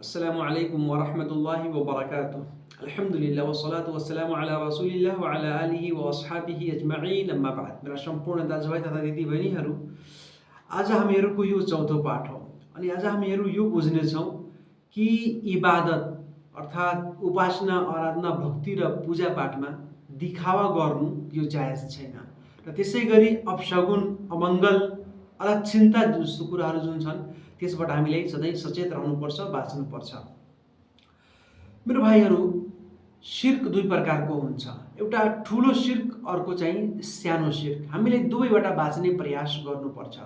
अस्सलामुअलैकुम वरहमतुल्लाहि वबरकातुह। अल्हम्दुलिल्लाह वस्सलातु वस्सलामु अला रसूलिल्लाह व अला आलिहि व अस्हाबिहि अजमईन, अम्मा बाद। मेरा सम्पूर्ण दाजुभाइ तथा दिदीबहिनीहरू, आज हामीहरूको यो चौथो पाठ हो अनि आज हामीहरू यो बुझ्नेछौँ कि इबादत अर्थात् उपासना, आराधना, भक्ति र पूजा पाठमा दिखावा गर्नु यो जायज छैन र त्यसै गरी अपशगुन, अमङ्गल, अलक्षिणता जस्तो कुराहरू जुन छन् त्यसबाट हामीलाई सधैँ सचेत रहनुपर्छ, बाँच्नुपर्छ। मेरो भाइहरू, शिर्क दुई प्रकारको हुन्छ। एउटा ठुलो शिर्क, अर्को चाहिँ सानो शिर्क। हामीले दुवैबाट बाँच्ने प्रयास गर्नुपर्छ।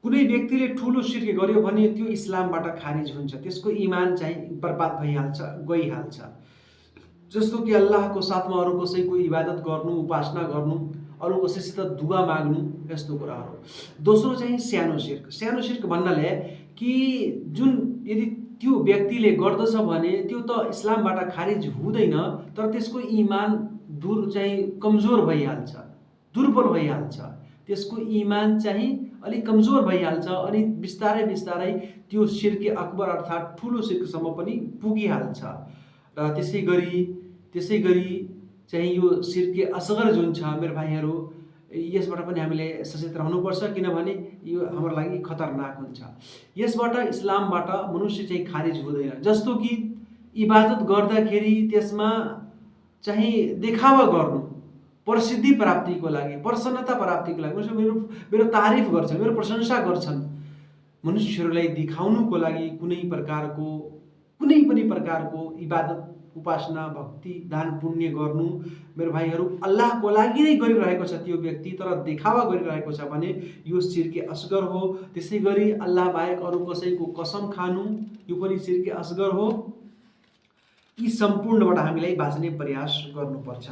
कुनै व्यक्तिले ठुलो शिर्क गर्यो भने त्यो इस्लामबाट खारिज हुन्छ, त्यसको इमान चाहिँ बर्बाद भइहाल्छ, गइहाल्छ। जस्तो कि अल्लाहको साथमा अरू कसैको इबादत गर्नु, उपासना गर्नु, अरू कसैसित दुआ माग्नु, यस्तो कुराहरू। दोस्रो चाहिँ सानो शिर्क। सानो शिर्क भन्नाले कि जुन यदि त्यो व्यक्तिले गर्दछ भने त्यो त इस्लामबाट खारिज हुँदैन, तर त्यसको इमान कमजोर भइहाल्छ, दुर्बल भइहाल्छ। त्यसको इमान चाहिँ अलिक कमजोर भइहाल्छ अनि बिस्तारै बिस्तारै त्यो शिर्क अकबर अर्थात् ठुलो शिर्कसम्म पनि पुगिहाल्छ। र त्यसै गरी चाहिँ यो शिर्क असगर जुन छ मेरो भाइहरू, यसबाट पनि हामीले सचेत रहनुपर्छ, किनभने यो हाम्रो लागि खतरनाक हुन्छ। यसबाट इस्लामबाट मनुष्य चाहिँ खारिज हुँदैन। जस्तो कि इबादत गर्दाखेरि त्यसमा चाहिँ देखावा गर्नु, प्रसिद्धि प्राप्तिको लागि, प्रसन्नता प्राप्तिको लागि, मेरो तारिफ गर्छन्, मेरो प्रशंसा गर्छन्, मनुष्यहरूलाई दिखाउनुको लागि कुनै पनि प्रकारको इबादत, उपासना, भक्ति, दान, पुण्य गर्नु मेरो भाइहरू अल्लाहको लागि नै गरिरहेको छ त्यो व्यक्ति, तर देखावा गरिरहेको छ भने यो शिर्क असगर हो। त्यसै गरी अल्लाह बाहेक अरू कसैको कसम खानु यो पनि शिर्क असगर हो। यी सम्पूर्णबाट हामीलाई बाँच्ने प्रयास गर्नुपर्छ,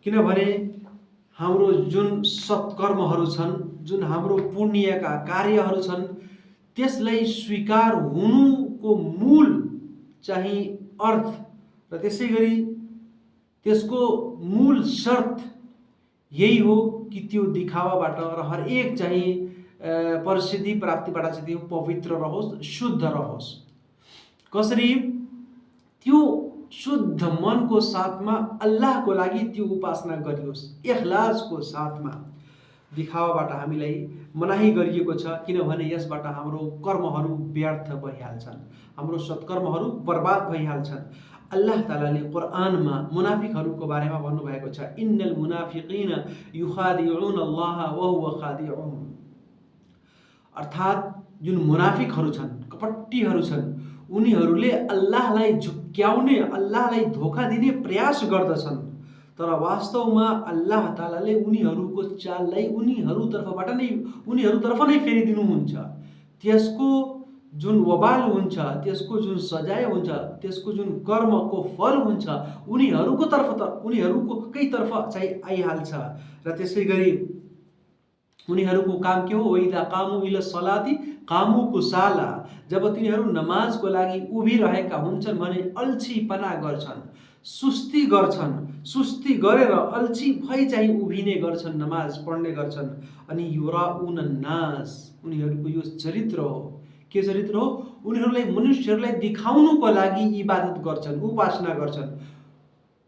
किनभने हाम्रो जुन सत्कर्महरू छन्, जुन हाम्रो पुण्यका कार्यहरू छन्, त्यसलाई स्वीकार हुनुको मूल चाहिँ अर्थ र त्यसै गरी त्यसको मूल शर्त यही हो कि त्यो दिखावाबाट र हरेक चाहिँ प्रसिद्धि प्राप्तिबाट चाहिँ त्यो पवित्र रहोस्, शुद्ध रहोस्। कसरी? त्यो शुद्ध मनको साथमा अल्लाहको लागि त्यो उपासना गरियोस्, इखलासको साथमा। दिखावाबाट हामीलाई मनाही गरिएको छ, किनभने यसबाट हाम्रो कर्महरू व्यर्थ भइहाल्छन्, हाम्रो सत्कर्महरू बर्बाद भइहाल्छन्। अल्लाह तालाले कुरानमा मुनाफिकहरूको बारेमा भन्नुभएको छ, इन्नल मुनाफिकीन युखादिउन अल्लाह व हुवा खादिउहुम। अर्थात् जुन मुनाफिकहरू छन्, कपटीहरू छन्, उनीहरूले अल्लाहलाई झुक्क्याउने, अल्लाहलाई धोका दिने प्रयास गर्दछन्, तर वास्तवमा अल्लाह तालाले उनीहरूको चाललाई उनीहरूतर्फ नै फेरिदिनुहुन्छ। त्यसको जुन वबाल हुन्छ, त्यसको जुन सजाय हुन्छ, त्यसको जुन कर्मको फल हुन्छ उनीहरूकै तर्फ चाहिँ आइहाल्छ। र त्यसै गरी उनीहरूको काम के हो? वइदा कामु इला सलाती कामु कुसाला। जब तिनीहरू नमाजको लागि उभिरहेका हुन्छन् भने अल्छीपना गर्छन्, सुस्ती गर्छन्, सुस्ती गरेर अल्छी भई चाहिँ उभिने गर्छन्, नमाज पढ्ने गर्छन्। अनि युराउन नास, उनीहरूको यो चरित्र हो। के चरित्र हो? मनुष्यहरूलाई दिखाउनुको लागि इबादत गर्छन्, उपासना गर्छन्,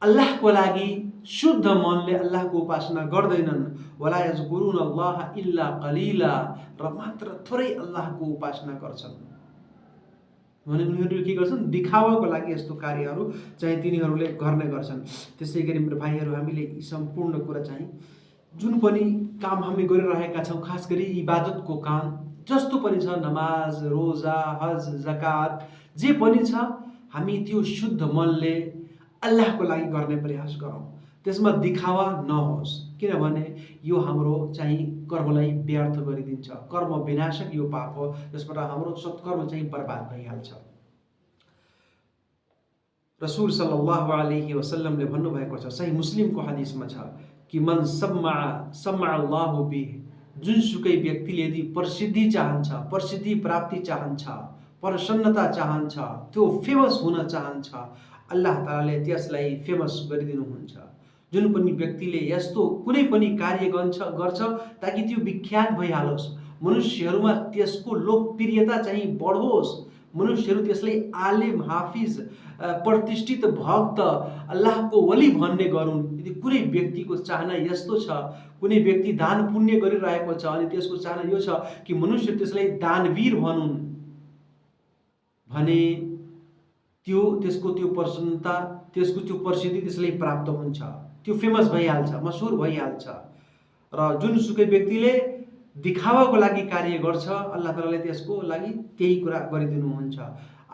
अल्लाहको लागि शुद्ध मनले अल्लाहको उपासना गर्दैनन्। वला यज़कुरुन अल्लाह इल्ला कलीला, र मात्र थोरै अल्लाहको उपासना गर्छन्। भने उनीहरूले के गर्छन्? दिखावाको लागि यस्तो कार्यहरू चाहिँ तिनीहरूले गर्ने गर्छन्। त्यसै गरी मेरो भाइहरू, हामीले यी सम्पूर्ण कुरा चाहिँ जुन पनि काम हामी गरिरहेका छौँ, खास गरी इबादतको काम जस्तो पनि छ, नमाज, रोजा, हज, जकात, जे पनि छ, हामी त्यो शुद्ध मनले अल्लाहको लागि गर्ने प्रयास गरौँ। त्यसमा दिखावा नहोस्, किनभने यो हाम्रो चाहिँ कर्मलाई व्यर्थ गरिदिन्छ। कर्म विनाशक यो पाप हो, जसबाट हाम्रो सत्कर्म चाहिँ बर्बाद भइहाल्छ। रसूल सल्लल्लाहु अलैहि वसल्लमले भन्नुभएको छ, सही मुस्लिमको हदिसमा छ कि मन सम्मा अल्लाहु बिह, जुनसुकै व्यक्तिले यदि प्रसिद्धि चाहन्छ, प्रसिद्धि प्राप्ति चाहन्छ, प्रसन्नता चाहन्छ, त्यो फेमस हुन चाहन्छ, अल्लाह तालाले त्यसलाई फेमस गरिदिनुहुन्छ। जुन पनि व्यक्तिले यस्तो कुनै पनि कार्य गर्छ ताकि त्यो विख्यात भइहालोस्, मनुष्यहरूमा त्यसको लोकप्रियता चाहिँ बढोस्, मनुष्यहरू त्यसलाई आलिम, हाफिज, प्रतिष्ठित भक्त, अल्लाहको वली भन्ने गरून्। यदि कुनै व्यक्तिको चाहना यस्तो छ, कुनै व्यक्ति दान पुण्य गरिरहेको छ अनि त्यसको चाहना यो छ कि मनुष्य त्यसलाई दानवीर भनुन् भने त्यसको त्यो प्रसन्नता, त्यसको त्यो प्रसिद्धि त्यसलाई प्राप्त हुन्छ, त्यो फेमस भइहाल्छ, मशहुर भइहाल्छ। र जुनसुकै व्यक्तिले दिखावाको लागि कार्य गर्छ, अल्लाह तालाले त्यसको लागि त्यही कुरा गरिदिनुहुन्छ।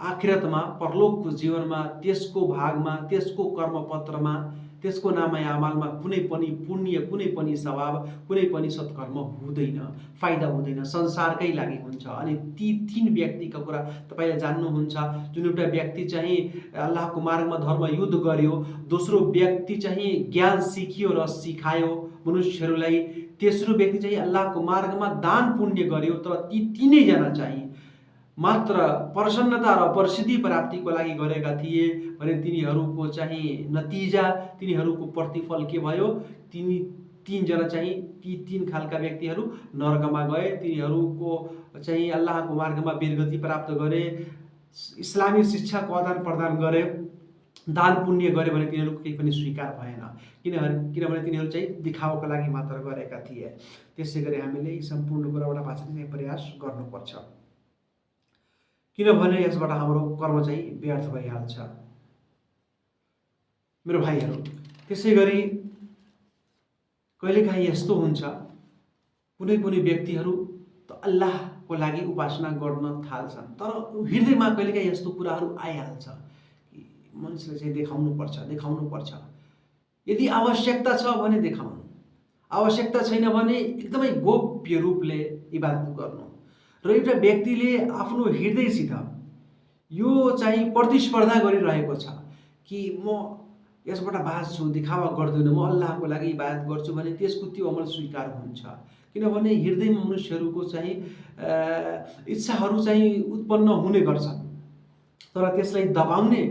आखिरतमा, परलोकको जीवनमा, त्यसको भागमा, त्यसको कर्मपत्रमा, त्यसको नामे अमालमा कुनै पनि पुण्य, कुनै पनि सवाब, कुनै पनि सत्कर्म हुँदैन, फाइदा हुँदैन, संसारकै लागि हुन्छ। अनि ती तीन व्यक्तिका कुरा तपाईले जान्नुहुन्छ। जुन एउटा व्यक्ति चाहिँ अल्लाहको मार्गमा धर्म युद्ध गर्यो, दोस्रो व्यक्ति चाहिँ ज्ञान सिकियो र सिकायो मनुष्यहरूलाई, तेस्रो व्यक्ति चाहिँ अल्लाहको मार्गमा दान पुण्य गर्यो। तर ती तीनैजना चाहिँ मात्र प्रसन्नता र प्रसिद्धि प्राप्तिको लागि गरेका थिए भने तिनीहरूको चाहिँ नतिजा, तिनीहरूको प्रतिफल के भयो? तीनजना चाहिँ ती तीन खालका व्यक्तिहरू नरकमा गए। तिनीहरूको चाहिँ अल्लाहको मार्गमा वीरगति प्राप्त गरे, इस्लामी शिक्षाको आदान प्रदान गरे, दान पुण्य गरे भने तिनीहरूको केही पनि स्वीकार भएन, किनभने तिनीहरू चाहिँ दिखावाको लागि मात्र गरेका थिए। त्यसै गरी हामीले यी सम्पूर्ण कुराबाट बाँच्ने प्रयास गर्नुपर्छ, किनभने यसबाट हाम्रो कर्म चाहिँ व्यर्थ भइहाल्छ मेरो भाइहरू। त्यसै गरी कहिलेकाहीँ यस्तो हुन्छ, कुनै कुनै व्यक्तिहरू त अल्लाहको लागि उपासना गर्न थाल्छन्, तर हृदयमा कहिलेकाहीँ यस्तो कुराहरू आइहाल्छ कि मनुष्यले चाहिँ देखाउनुपर्छ। यदि आवश्यकता छ भने देखाउनु, आवश्यकता छैन भने एकदमै गोप्य रूपले इबादत गर्नु। र एउटा व्यक्तिले आफ्नो हृदयसित यो चाहिँ प्रतिस्पर्धा गरिरहेको छ कि म यसबाट बाँच्छु, दिखावा गर्दिनँ, म अल्लाहको लागि इबादत गर्छु भने त्यसको त्यो अमल स्वीकार हुन्छ। किनभने हृदयमा मनुष्यहरूको चाहिँ इच्छाहरू चाहिँ उत्पन्न हुने गर्छन्, तर त्यसलाई दबाउने,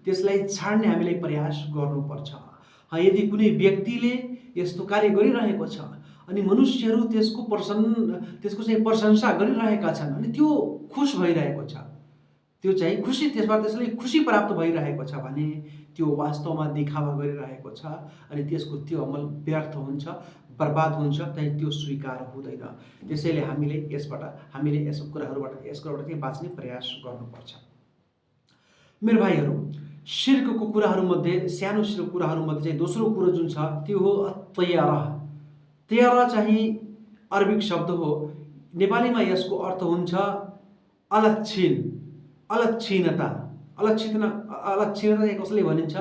त्यसलाई छाड्ने हामीले प्रयास गर्नुपर्छ। यदि कुनै व्यक्तिले यस्तो कार्य गरिरहेको छ अनि मनुष्यहरू त्यसको चाहिँ प्रशंसा गरिरहेका छन् अनि त्यो खुश भइरहेको छ, त्यो चाहिँ त्यसलाई खुसी प्राप्त भइरहेको छ भने त्यो वास्तवमा दिखावा गरिरहेको छ अनि त्यसको त्यो अमल व्यर्थ हुन्छ, बर्बाद हुन्छ, त्यही त्यो स्वीकार हुँदैन। त्यसैले हामीले यस कुराबाट चाहिँ बाँच्ने प्रयास गर्नुपर्छ मेरो भाइहरू। शिर्कको कुराहरूमध्ये, सानो शिर्क कुराहरूमध्ये चाहिँ दोस्रो कुरो जुन छ त्यो हो तयरा। तयरा चाहिँ अरबिक शब्द हो, नेपालीमा यसको अर्थ हुन्छ अलक्षीणता। अलक्षीणता कसले भनिन्छ?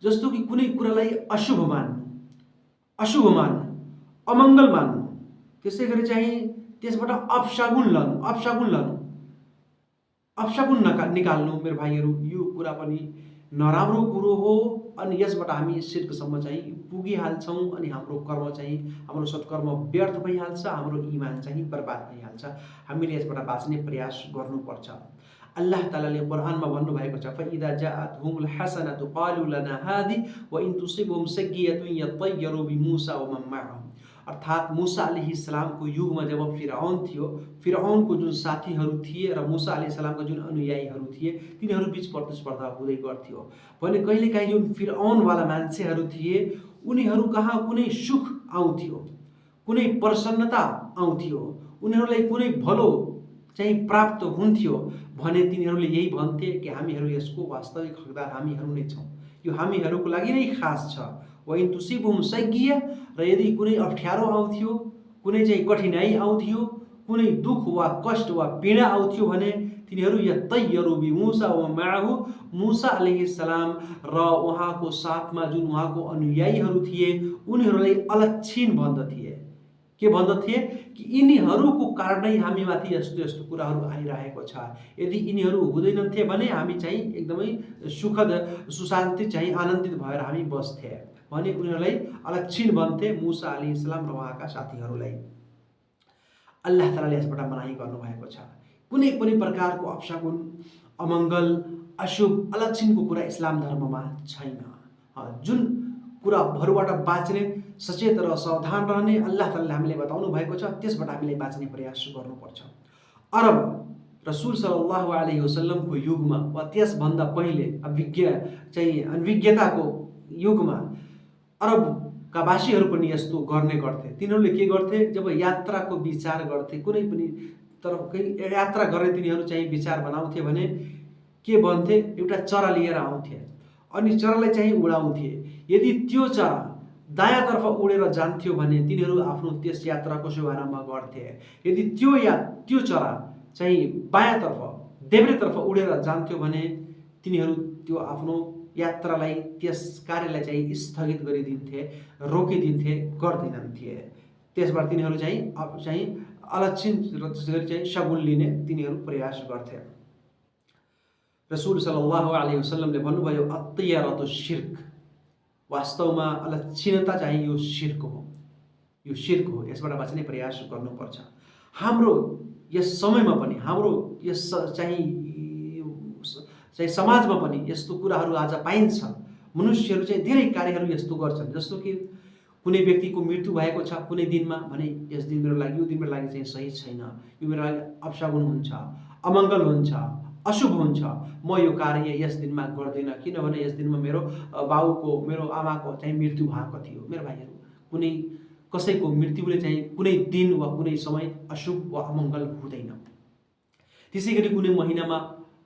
जस्तो कि कुनै कुरालाई अशुभ मान्नु, अमङ्गल मान्नु, त्यसै गरी चाहिँ त्यसबाट अपशगुन निकाल्नु मेरो भाइहरू। यो कुरा पनि नराम्रो कुरो हो अनि यसबाट हामी शिर्कसम्म चाहिँ पुगिहाल्छौँ अनि हाम्रो कर्म चाहिँ, हाम्रो सत्कर्म व्यर्थ भइहाल्छ, हाम्रो इमान चाहिँ बर्बाद भइहाल्छ। हामीले यसबाट बाँच्ने प्रयास गर्नुपर्छ। अल्लाह तालाले कुरानमा भन्नुभएको छ, फइदा जाअतहुमुल हसनतु qalu लना हादि व इन तुसिबहुम सय्यिअतुन यतय्यरु बिमूसा व मन मअहु। अर्थात् मूसा अलैहिस्सलामको युगमा जब फिरऔन थियो, फिरऔनको जुन साथीहरू थिए र मूसा अलैहिस्सलामका जुन अनुयायीहरू थिए तिनीहरू बीच प्रतिस्पर्धा हुँदै गर्थ्यो भने कहिलेकाहीँ जुन फिरऔनवाला मान्छेहरू थिए उनीहरू कहाँ कुनै सुख आउँथ्यो, कुनै प्रसन्नता आउँथ्यो, उनीहरूलाई कुनै भलो चाहिँ प्राप्त हुन्थ्यो भने तिनीहरूले यही भन्थे कि हामीहरू यसको वास्तविक हकदार हामीहरू नै छौँ, यो हामीहरूको लागि नै खास छ। व इन तुसिबहुम सय्यिअ, र यदि कुनै अप्ठ्यारो आउँथ्यो, कुनै चाहिँ कठिनाई आउँथ्यो, कुनै दुख वा कष्ट वा पीडा आउँथ्यो भने तिनीहरू यतय्यरु बिमूसा व मअहु, मूसा अलैहिस्सलाम र उहाँको साथमा जुन उहाँको अनुयायीहरू थिए उनीहरूलाई अलक्षीण भन्दथे। के भन्दथे? कि यिनीहरूको कारणै हामीमाथि यस्तो यस्तो कुराहरू आइरहेको छ, यदि यिनीहरू हुँदैनथे भने हामी चाहिँ एकदमै सुखद सुशान्ति चाहिँ आनन्दित भएर हामी बस्थे भने उनीहरूलाई अलक्षीण भन्थे मूसा अलैहिस्सलाम र उहाँका साथीहरूलाई। अल्लाह तालाले यसबाट मनाही गर्नुभएको छ। कुनै पनि प्रकारको अपशगुन, अमङ्गल, अशुभ, अलक्षीणको कुरा इस्लाम धर्ममा छैन। जुन कुराहरूबाट बाँच्ने, सचेत र सावधान रहने अल्लाह तालाले हामीले बताउनु भएको छ, त्यसबाट हामीले बाँच्ने प्रयास गर्नुपर्छ। अरब रसुल सल्लल्लाहु अलैहि वसल्लमको युगमा वा त्यसभन्दा पहिले अनभिज्ञताको युगमा अरबका वासीहरू पनि यस्तो गर्ने गर्थे। तिनीहरूले के गर्थे, जब यात्राको विचार गर्थे, कुनै पनि तरफ यात्रा गर्ने तिनीहरू चाहिँ विचार बनाउँथे भने के भन्थे, एउटा चरा लिएर आउँथे अनि चरालाई चाहिँ उडाउँथे। यदि त्यो चरा दायाँतर्फ उडेर जान्थ्यो भने तिनीहरू आफ्नो त्यस यात्राको शुभारम्भ गर्थे। यदि त्यो चरा चाहिँ बायाँतर्फ देब्रेतर्फ उडेर जान्थ्यो भने तिनीहरू त्यो आफ्नो यात्रालाई, त्यस कार्यलाई चाहिँ स्थगित गरिदिन्थे, रोकिदिन्थे, गर्दैनन्थे। त्यसबाट तिनीहरू चाहिँ अलक्षित र त्यसरी चाहिँ सगुन लिने तिनीहरू प्रयास गर्थे। रसुल सल्लल्लाहु अलैहि वसल्लमले भन्नुभयो, अत्तियारतु शिर्क, वास्तवमा अलक्षिणता चाहिँ यो शिर्क हो, यो शिर्क हो, यसबाट बाँच्ने प्रयास गर्नुपर्छ। हाम्रो यस समयमा पनि, हाम्रो यस चाहिँ समाजमा पनि यस्तो कुराहरू आज पाइन्छ। मनुष्यहरू चाहिँ धेरै कार्यहरू यस्तो गर्छन्, जस्तो कि कुनै व्यक्तिको मृत्यु भएको छ कुनै दिनमा भने यस दिन मेरो लागि, यो दिन मेरो लागि चाहिँ सही छैन, यो मेरो लागि अपशगुन हुन्छ, अमङ्गल हुन्छ, अशुभ हुन्छ, म यो कार्य यस दिनमा गर्दैन, किनभने यस दिनमा मेरो बाउको, मेरो आमाको चाहिँ मृत्यु भएको थियो। मेरो भाइहरू, कुनै कसैको मृत्युले चाहिँ कुनै दिन वा कुनै समय अशुभ वा अमङ्गल हुँदैन। त्यसै गरी कुनै महिनामा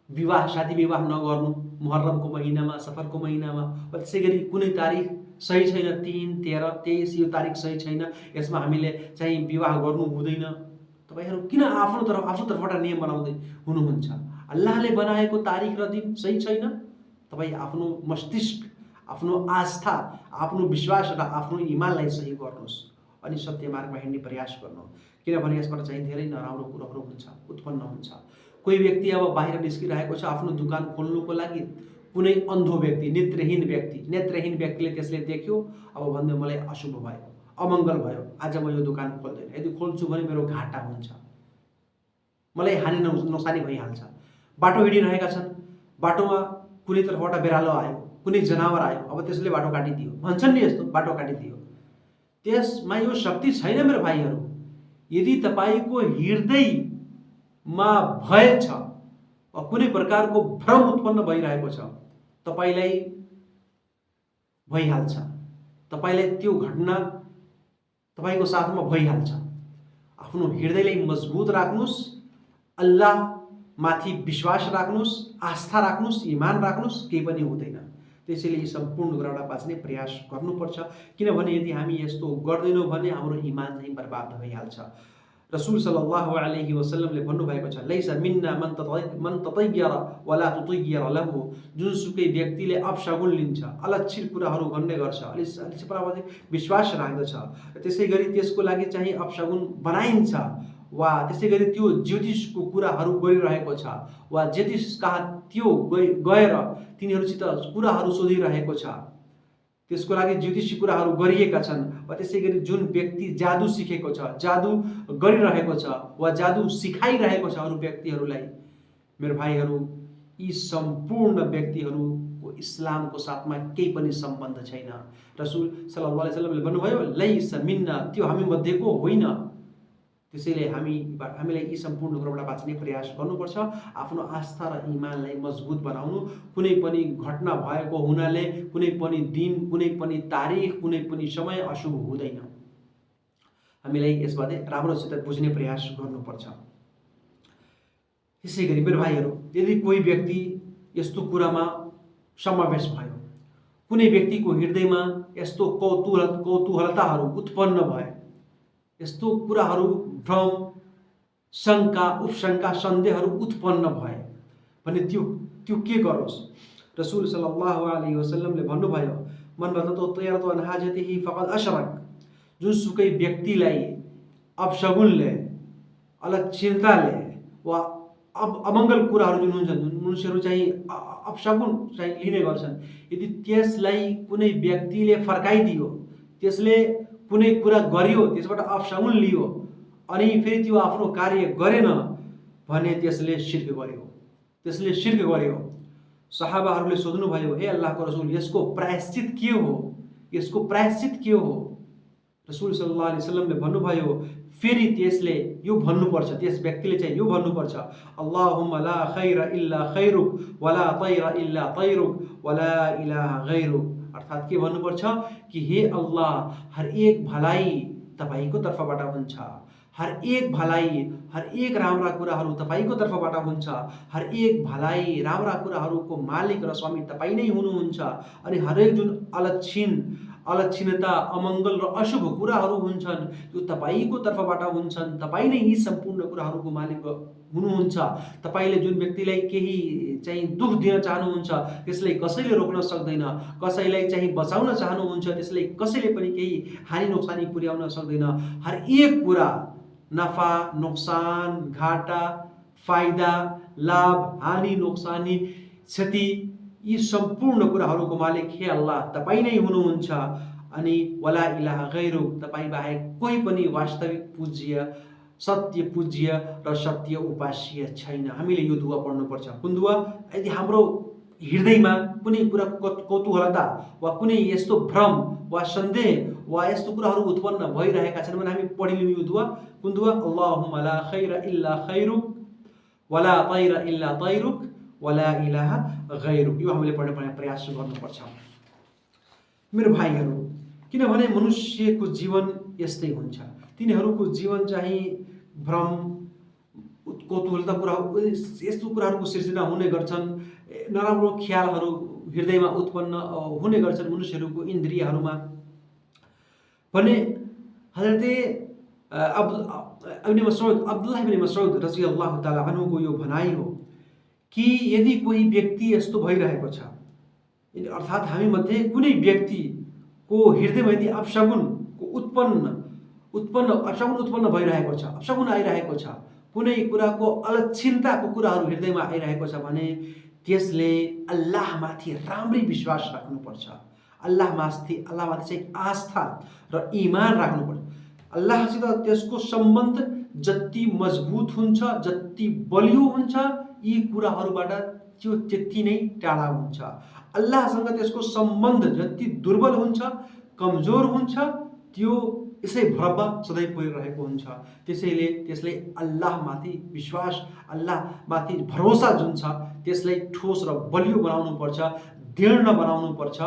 विवाह, शादी विवाह नगर्नु, मुहर्रमको महिनामा, सफरको महिनामा, वा त्यसै गरी कुनै तारिख सही छैन, 3, 13, 23 यो तारिख सही छैन, यसमा हामीले चाहिँ विवाह गर्नु हुँदैन। तपाईहरू किन आफ्नो तर्फबाट नियम बनाउँदै हुनुहुन्छ? अल्लाहले बनाएको तारिख र दिन सही छैन? तपाईँ आफ्नो मस्तिष्क, आफ्नो आस्था, आफ्नो विश्वास र आफ्नो इमानलाई सही गर्नुहोस् अनि सत्य मार्गमा हिँड्ने प्रयास गर्नु, किनभने यसबाट चाहिँ धेरै नराम्रो कुराहरू उत्पन्न हुन्छ। कोही व्यक्ति अब बाहिर निस्किरहेको छ आफ्नो दुकान खोल्नुको लागि, कुनै अन्धो व्यक्ति, नेत्रहीन व्यक्तिले त्यसले देख्यो, अब भन्दै मलाई अशुभ भयो, अमङ्गल भयो, आज म यो दुकान खोल्दैन, यदि खोल्छु भने मेरो घाटा हुन्छ, मलाई हानि नोक्सानी भइहाल्छ। बाटो हिँडिरहेका छन्, बाटोमा कुनै तर्फबाट बिरालो आयो, कुनै जनावर आयो, अब त्यसले बाटो काटिदियो, भन्छन् नि यस्तो, बाटो काटिदियो। त्यसमा यो शक्ति छैन मेरो भाइहरू। यदि तपाईको हृदयमा भय छ वा कुनै प्रकारको भ्रम उत्पन्न भइरहेको छ, तपाईलाई भइहाल्छ, तपाईलाई त्यो घटना तपाईको साथमा भइहाल्छ। आफ्नो हृदयलाई मजबुत राख्नुस्, अल्लाह माथि विश्वास राख्नुस्, आस्था राख्नुस्, इमान राख्नुस्, केही पनि हुँदैन। त्यसैले यी सम्पूर्ण कुराबाट बाँच्ने प्रयास गर्नुपर्छ, किनभने यदि हामी यस्तो गर्दैनौँ भने हाम्रो इमान चाहिँ बर्बाद भइहाल्छ। रसूल सल्लल्लाहु अलैहि वसल्लमले भन्नुभएको छ, लैसा मिन्ना मन ततय्यर वला तुतय्यर लहु, जुनसुकै व्यक्तिले अपशगुन लिन्छ, अलक्षित कुराहरू गर्ने गर्छ, अलक्षित विश्वास राख्दछ, त्यसै गरी त्यसको लागि चाहिँ अपशगुन बनाइन्छ, वा त्यसै गरी त्यो ज्योतिषको कुराहरू गरिरहेको छ, वा ज्योतिष कहाँ त्यो गएर तिनीहरूसित कुराहरू सोधिरहेको छ, त्यसको लागि ज्योतिषी कुराहरू गरिएका छन्, वा त्यसै गरी जुन व्यक्ति जादु सिकेको छ, जादु गरिरहेको छ, वा जादु सिकाइरहेको छ अरू व्यक्तिहरूलाई, मेरो भाइहरू, यी सम्पूर्ण व्यक्तिहरूको इस्लामको साथमा केही पनि सम्बन्ध छैन। रसूल सल्लल्लाहु अलैहि वसल्लमले भन्नुभयो, लैसा मिन्ना, त्यो हामी मध्येको होइन। त्यसैले हामीलाई यी सम्पूर्ण कुराबाट बाँच्ने प्रयास गर्नुपर्छ। आफ्नो आस्था र इमानलाई मजबुत बनाउनु, कुनै पनि घटना भएको हुनाले कुनै पनि दिन, कुनै पनि तारिख, कुनै पनि समय अशुभ हुँदैन। हामीलाई यसबारे राम्रोसित बुझ्ने प्रयास गर्नुपर्छ। त्यसै गरी मेरो भाइहरू, यदि कोही व्यक्ति यस्तो कुरामा समावेश भयो, कुनै व्यक्तिको हृदयमा यस्तो कौतूहलताहरू उत्पन्न भए, यस्तो कुराहरू भ्रम, शङ्का, उपशङ्का, सन्देहहरू उत्पन्न भए भने त्यो के गरोस्? रसूल सल्लल्लाहु अलैहि वसल्लमले भन्नुभयो, मन ततय्यर अन हाजतिही फकद अशरक, जुनसुकै व्यक्तिलाई अपशगुनले, अलक्षिणताले वा अमङ्गल कुराहरू जुन हुन्छन्, मनुष्यहरू चाहिँ अपशगुन चाहिँ लिने गर्छन्, यदि त्यसलाई कुनै व्यक्तिले फर्काइदियो, त्यसले कुनै कुरा गरियो, त्यसबाट अपशगुन लियो अनि फेरि त्यो आफ्नो कार्य गरेन भने त्यसले शिर्क गर्यो। सहाबाहरूले सोध्नुभयो, हे अल्लाहको रसूल, यसको प्रायश्चित के हो? रसूल सल्लल्लाहु अलैहि वसल्लमले भन्नुभयो, फेरि त्यसले यो भन्नुपर्छ, त्यस व्यक्तिले चाहिँ यो भन्नुपर्छ, अल्लाहुम्मा ला खैर इल्ला खैरुक वला तैर इल्ला तैरुक वला इलाहा गैरुक। अर्थात् के भन्नुपर्छ कि हे अल्लाह, हर एक भलाइ तपाईको तर्फबाट हुन्छ, हर एक भलाइ, हर एक राम्रा कुराहरू तपाईको तर्फबाट हुन्छ, हर एक भलाइ राम्रा कुराहरूको मालिक र स्वामी तपाई नै हुनुहुन्छ। अनि हरेक जुन अलक्षिणता, अमङ्गल र अशुभ कुराहरू हुन्छन् यो तपाईको तर्फबाट हुन्छन्। तपाई नै यी सम्पूर्ण कुराहरूको मालिक हुनुहुन्छ। तपाईले जुन व्यक्तिलाई केही चाहिँ दुख दिन चाहनुहुन्छ त्यसलाई कसैले रोक्न सक्दैन, कसैलाई चाहिँ बचाउन चाहनुहुन्छ त्यसलाई कसैले पनि केही हानि नोक्सानी पुर्याउन सक्दैन। हर एक कुरा, नफा नोक्सान, घाटा फाइदा, लाभ हानि नोक्सानी क्षति, यी सम्पूर्ण कुराहरूको मालिक हे अल्लाह तपाई नै हुनुहुन्छ। अनि वला इलाहा गैरुक, तपाई बाहेक कोही पनि वास्तविक पूज्य, सत्य पूज्य र सत्य उपास्य छैन। हामीले यो दुआ पढ्नुपर्छ। कुन दुआ? यदि हाम्रो हृदयमा कुनै कुराको कौतूहलता वा कुनै यस्तो भ्रम वा सन्देह वा यस्तो कुराहरू उत्पन्न भइरहेका छन् भने हामी पढिलिउँ यो दुआ। कुन दुआ? अल्लाहुम्मा ला खैर इल्ला खैरुक वला तैर इल्ला तैरुक वला इलाहा गैरुक। यो हामीले पढ्ने प्रयास गर्नुपर्छ मेरो भाइहरू। किनभने मनुष्यको जीवन यस्तै हुन्छ। तिनीहरूको जीवन चाहिँ भ्रम, कौतूहलता कुराहरू, यस्तो कुराहरूको सिर्जना हुने गर्छन्। नराम्रो ख्यालहरू हृदयमा उत्पन्न हुने गर्छन् मनुष्यहरूको इन्द्रियहरूमा। भने हजरते अब्दुल्लाह इब्न मसऊद रज़ियल्लाहु ताला अन्हुको यो भनाइ हो कि यदि कोही व्यक्ति यस्तो भइरहेको छ, अर्थात् हामी मध्ये कुनै व्यक्तिको हृदयमा यदि अपशगुनको अपशगुन उत्पन्न भइरहेको छ, अपशगुन आइरहेको छ, कुनै कुराको अलक्षिणताको कुराहरू हृदयमा आइरहेको छ भने त्यसले अल्लाहमाथि राम्रै विश्वास राख्नुपर्छ। अल्लाहमाथि चाहिँ आस्था र ईमान राख्नुपर्छ। अल्लाहसित त्यसको सम्बन्ध जति मजबुत हुन्छ, जति बलियो हुन्छ, यी कुराहरूबाट त्यो त्यति नै टाढा हुन्छ। अल्लाहसँग त्यसको सम्बन्ध जति दुर्बल हुन्छ, कमजोर हुन्छ, त्यो यसै भरमा सधैँ परिरहेको हुन्छ। त्यसैले त्यसले अल्लाहमाथि विश्वास, अल्लाहमाथि भरोसा जुन छ त्यसलाई ठोस र बलियो बनाउनुपर्छ, दृढ बनाउनुपर्छ।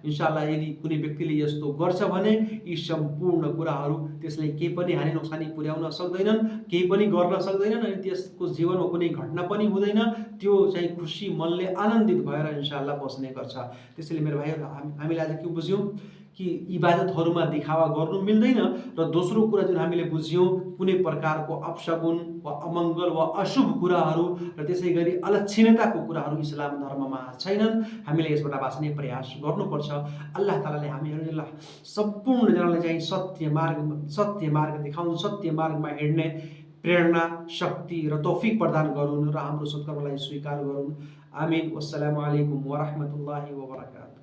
इन्शाअल्लाह यदि कुनै व्यक्तिले यस्तो गर्छ भने यी सम्पूर्ण कुराहरू त्यसले केही पनि हानि नोक्सानी पुर्याउन सक्दैनन्, केही पनि गर्न सक्दैनन्, अनि त्यसको जीवनमा कुनै घटना पनि हुँदैन। त्यो चाहिँ खुसी मनले आनन्दित भएर इन्शाअल्लाह बस्ने गर्छ। त्यसैले मेरो भाइहरू, हामीले आज के बुझ्यौँ कि इबादतहरूमा दिखावा गर्नु मिल्दैन। र दोस्रो कुरा जुन हामीले बुझ्यौँ, कुनै प्रकारको अपशगुन वा अमङ्गल वा अशुभ कुराहरू र त्यसै गरी अलक्षिणताको कुराहरू इस्लाम धर्ममा छैनन्। हामीले यसबाट बाँच्ने प्रयास गर्नुपर्छ। अल्लाह तालाले हामीहरूलाई सम्पूर्णजनालाई चाहिँ सत्य मार्ग देखाउनु, सत्य मार्गमा हिँड्ने प्रेरणा, शक्ति र तौफिक प्रदान गरून् र हाम्रो सत्कर्मलाई स्वीकार गरून्। आमिन। वस्सलामु अलैकुम वरहमतुल्लाहि वबरकातुहू।